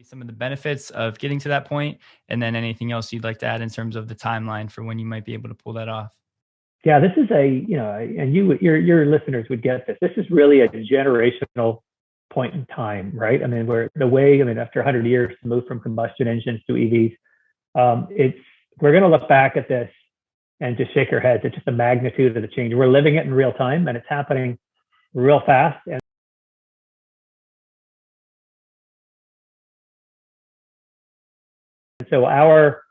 some of the benefits of getting to that point, and then anything else you'd like to add in terms of the timeline for when you might be able to pull that off. Yeah, this is and your listeners would get this. This is really a generational point in time, right? I mean, after 100 years to move from combustion engines to EVs, we're going to look back at this and just shake our heads at just the magnitude of the change. We're living it in real time, and it's happening real fast. And so our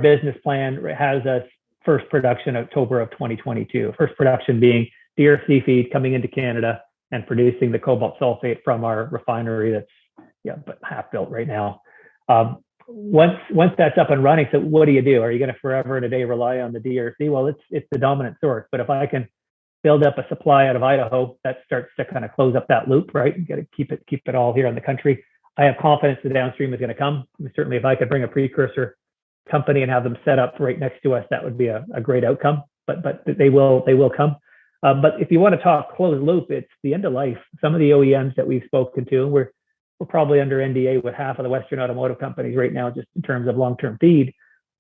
business plan has us first production October of 2022. First production being DRC feed coming into Canada and producing the cobalt sulfate from our refinery that's but half built right now. Once that's up and running, so what do? Are you going to forever and a day rely on the DRC? Well, it's the dominant source. But if I can build up a supply out of Idaho, that starts to kind of close up that loop, right? You got to keep it all here in the country. I have confidence the downstream is going to come. Certainly, if I could bring a precursor company and have them set up right next to us, that would be a great outcome. But they will come. But if you want to talk closed loop, it's the end of life. Some of the OEMs that we've spoken to, we're probably under NDA with half of the Western automotive companies right now, just in terms of long-term feed.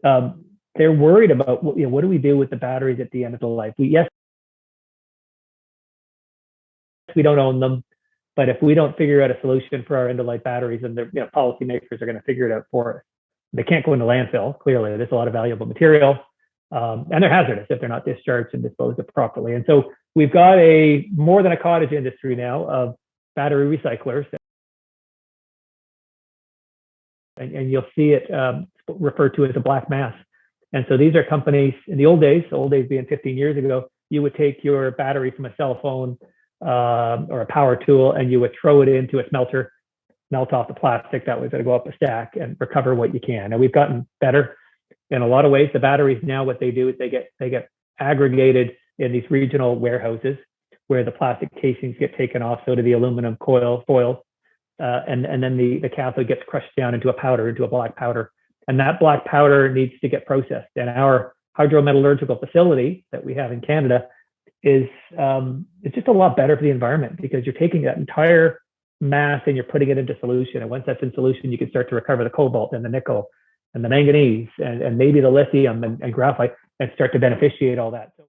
They're worried about what do we do with the batteries at the end of the life? Yes, we don't own them, but if we don't figure out a solution for our end-of-life batteries, and policymakers are going to figure it out for us. They can't go into landfill. Clearly, there's a lot of valuable material, and they're hazardous if they're not discharged and disposed of properly. And so we've got more than a cottage industry now of battery recyclers, and you'll see it referred to as a black mass. And so these are companies in the old days being 15 years ago, you would take your battery from a cell phone or a power tool, and you would throw it into a smelter, melt off the plastic that was going to go up a stack, and recover what you can. And we've gotten better in a lot of ways. The batteries now, what they do is they get aggregated in these regional warehouses where the plastic casings get taken off, so do the aluminum foils, and then the cathode gets crushed down into a black powder. And that black powder needs to get processed. And our hydrometallurgical facility that we have in Canada is it's just a lot better for the environment, because you're taking that entire mass and you're putting it into solution. And once that's in solution, you can start to recover the cobalt and the nickel and the manganese and maybe the lithium and graphite, and start to beneficiate all that.